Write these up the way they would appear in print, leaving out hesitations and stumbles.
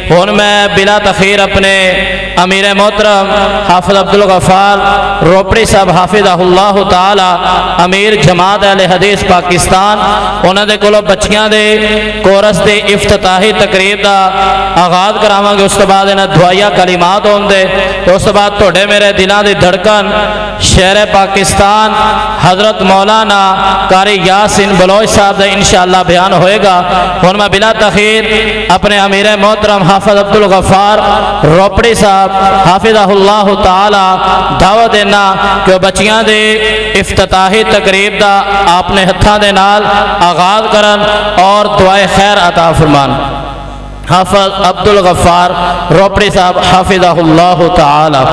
ہن میں بلا تخیر اپنے امیر محترم حافظ عبدالغفار روپڑی صاحب حافظہ اللہ تعالی امیر جماعت اہل حدیث پاکستان انہوں دے کولوں بچیاں دے کورس دے افتتاحی تقریب دا آغاز کراواں گے۔ اس تو بعد انہاں دعائیہ کلمات ہون دے تو اس تو بعد تھوڑے میرے دلاں دی دھڑکن شہر پاکستان حضرت مولانا قاری یاسین بلوچ صاحب دا انشاءاللہ بیان ہوئے گا۔ ہن میں بلا تخیر اپنے امیر محترم حافظ عبدالغفار روپڑی صاحب حافظہ اللہ تعالی دعوت دینا کہ بچیاں دے افتتاحی تقریب دا آپ نے ہتھاں دے نال آغاز کرن اور دعائے خیر عطا فرمان۔ حافظ عبدالغفار روپڑی صاحب حافظہ اللہ تعالی۔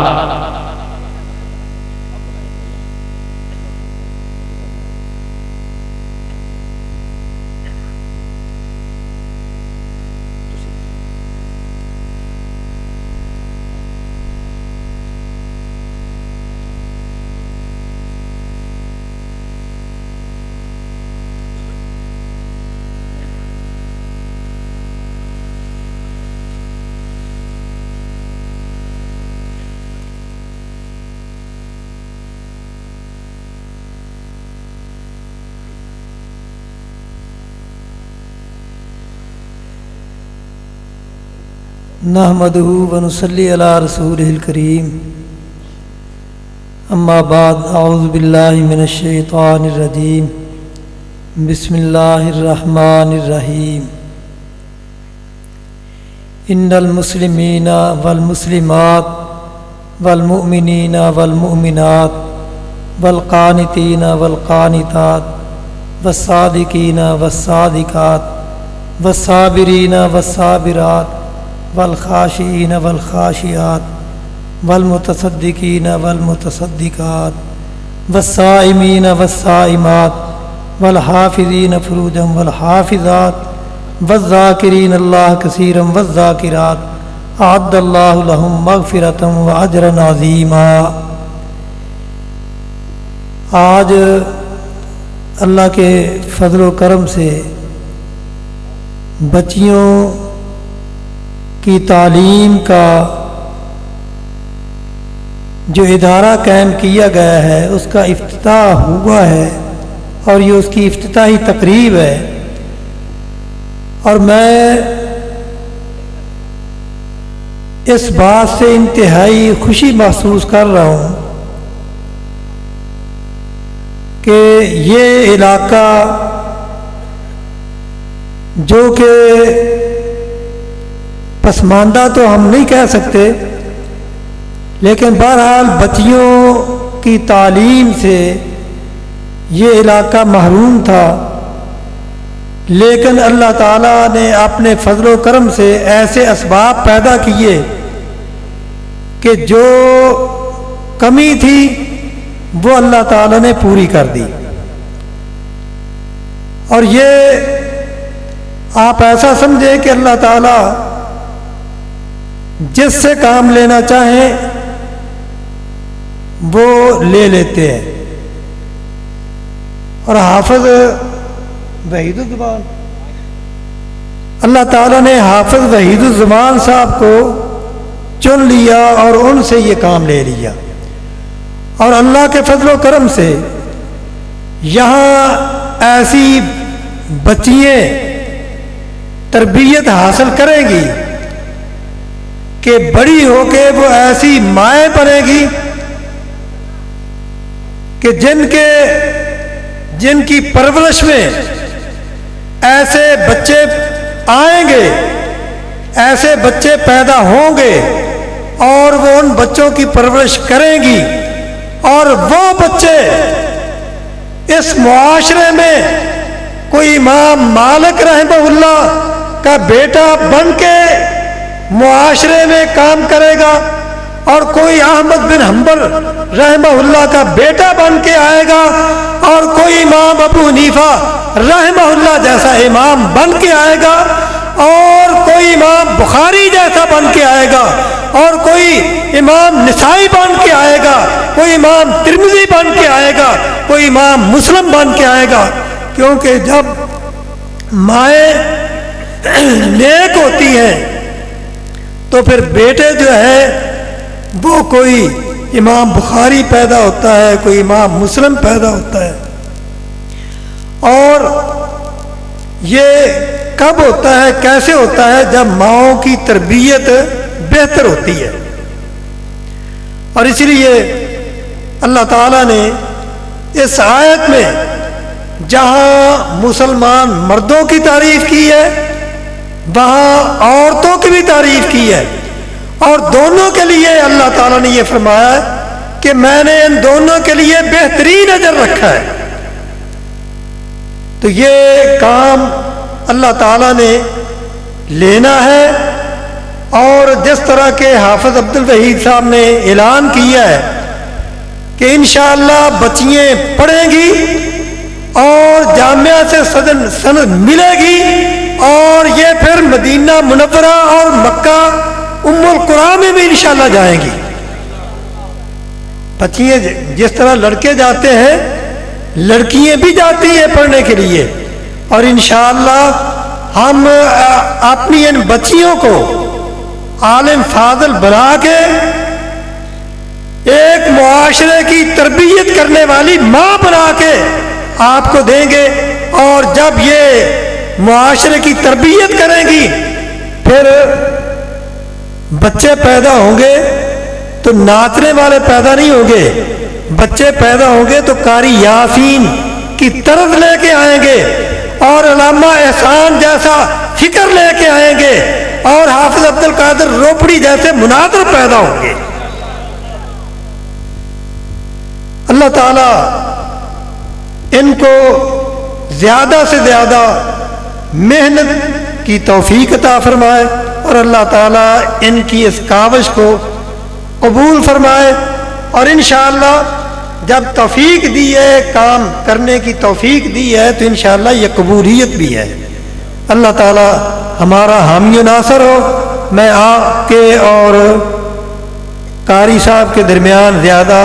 نحمدہ ونصلی علی رسولہ الکریم اما بعد اعوذ باللہ من الشیطان الرجیم بسم اللہ الرحمن الرحیم ان المسلمین والمسلمات والمؤمنین والمؤمنات والقانتین والقانتات والصادقین والصادقات والصابرین والصابرات والخاشعین والخاشعات والمتصدقین والمتصدقات والصائمین والصائمات والحافظین فروجهم والحافظات والذاکرین اللہ کثیرا والذاکرات اعد اللہ لهم مغفرۃ واجرا عظیما۔ آج اللہ کے فضل و کرم سے بچیوں کی تعلیم کا جو ادارہ قائم کیا گیا ہے اس کا افتتاح ہوا ہے اور یہ اس کی افتتاحی تقریب ہے، اور میں اس بات سے انتہائی خوشی محسوس کر رہا ہوں کہ یہ علاقہ جو کہ پسماندہ تو ہم نہیں کہہ سکتے، لیکن بہرحال بچیوں کی تعلیم سے یہ علاقہ محروم تھا، لیکن اللہ تعالیٰ نے اپنے فضل و کرم سے ایسے اسباب پیدا کیے کہ جو کمی تھی وہ اللہ تعالیٰ نے پوری کر دی۔ اور یہ آپ ایسا سمجھیں کہ اللہ تعالیٰ جس سے کام لینا چاہیں وہ لے لیتے ہیں۔ اور حافظ وحید الزمان، اللہ تعالیٰ نے حافظ وحید الزمان صاحب کو چن لیا اور ان سے یہ کام لے لیا، اور اللہ کے فضل و کرم سے یہاں ایسی بچیاں تربیت حاصل کریں گی کہ بڑی ہو کے وہ ایسی مائیں بنے گی کہ جن کی پرورش میں ایسے بچے آئیں گے، ایسے بچے پیدا ہوں گے، اور وہ ان بچوں کی پرورش کریں گی، اور وہ بچے اس معاشرے میں کوئی امام مالک رحمہ اللہ کا بیٹا بن کے معاشرے میں کام کرے گا، اور کوئی احمد بن حنبل رحمہ اللہ کا بیٹا بن کے آئے گا، اور کوئی امام ابو حنیفہ رحمہ اللہ جیسا امام بن کے آئے گا، اور کوئی امام بخاری جیسا بن کے آئے گا، اور کوئی امام نسائی بن کے آئے گا، کوئی امام ترمذی بن کے آئے گا، کوئی امام مسلم بن کے آئے گا۔ کیونکہ جب مائیں نیک ہوتی ہیں تو پھر بیٹے جو ہے وہ کوئی امام بخاری پیدا ہوتا ہے، کوئی امام مسلم پیدا ہوتا ہے. اور یہ کب ہوتا ہے، کیسے ہوتا ہے؟ جب ماؤں کی تربیت بہتر ہوتی ہے. اور اس لیے اللہ تعالیٰ نے اس آیت میں جہاں مسلمان مردوں کی تعریف کی ہے وہاں عورتوں کی بھی تعریف کی ہے، اور دونوں کے لیے اللہ تعالیٰ نے یہ فرمایا ہے کہ میں نے ان دونوں کے لیے بہترین اجر رکھا ہے. تو یہ کام اللہ تعالیٰ نے لینا ہے. اور جس طرح کے حافظ عبد الوحید صاحب نے اعلان کیا ہے کہ انشاءاللہ بچیاں پڑھیں گی اور جامعہ سے سند ملے گی، اور یہ پھر مدینہ منورہ اور مکہ ام القریٰ میں بھی انشاءاللہ جائیں گی. بچیاں جس طرح لڑکے جاتے ہیں لڑکیاں بھی جاتی ہیں پڑھنے کے لیے، اور انشاءاللہ ہم اپنی ان بچیوں کو عالم فاضل بنا کے ایک معاشرے کی تربیت کرنے والی ماں بنا کے آپ کو دیں گے. اور جب یہ معاشرے کی تربیت کریں گی پھر بچے پیدا ہوں گے تو ناچنے والے پیدا نہیں ہوں گے، بچے پیدا ہوں گے تو قاری یاسین کی طرز لے کے آئیں گے، اور علامہ احسان جیسا فکر لے کے آئیں گے، اور حافظ عبد القادر روپڑی جیسے مناظر پیدا ہوں گے. اللہ تعالیٰ ان کو زیادہ سے زیادہ محنت کی توفیق عطا فرمائے، اور اللہ تعالیٰ ان کی اس کاوش کو قبول فرمائے. اور انشاءاللہ جب توفیق دی ہے، کام کرنے کی توفیق دی ہے، تو انشاءاللہ یہ قبولیت بھی ہے. اللہ تعالیٰ ہمارا حامی و ناصر ہو. میں آپ کے اور قاری صاحب کے درمیان زیادہ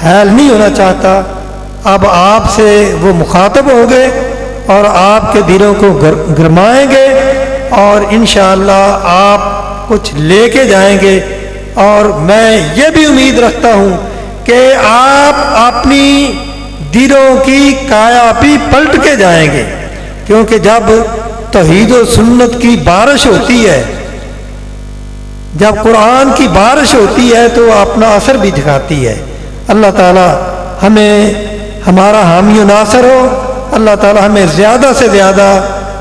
حائل نہیں ہونا چاہتا. اب آپ سے وہ مخاطب ہوں گے اور آپ کے دلوں کو گرمائیں گے، اور انشاءاللہ آپ کچھ لے کے جائیں گے. اور میں یہ بھی امید رکھتا ہوں کہ آپ اپنی دلوں کی کایا بھی پلٹ کے جائیں گے، کیونکہ جب توحید و سنت کی بارش ہوتی ہے، جب قرآن کی بارش ہوتی ہے تو اپنا اثر بھی دکھاتی ہے. اللہ تعالی ہمیں ہمارا حامی و ناصر ہو. اللہ تعالی ہمیں زیادہ سے زیادہ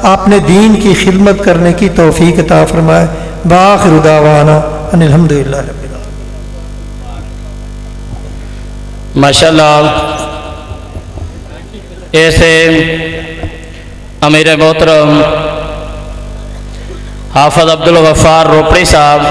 اپنے دین کی خدمت کرنے کی توفیق عطا فرمائے. بآخر دعوانا ان الحمدللہ رب العالمین. ماشاءاللہ ایسے امیر محترم حافظ عبد الغفار روپڑی صاحب